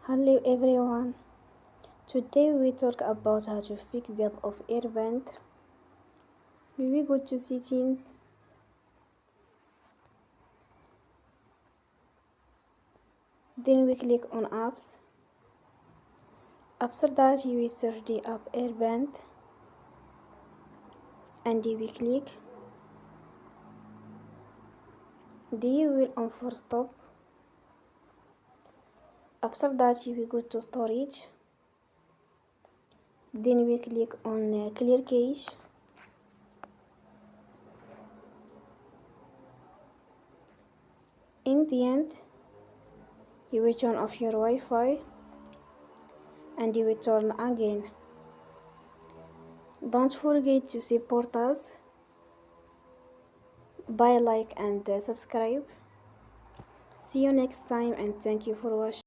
Hello everyone. Today we talk about how to fix the app of Airbnb. We go to settings, then we click on apps. After that we search the app Airbnb and we click. Then you will on for stop. After that we go to storage. Then we click on clear cache. In the end, you will turn off your Wi-Fi and you will turn again. Don't forget to support us by like and subscribe. See you next time and thank you for watching.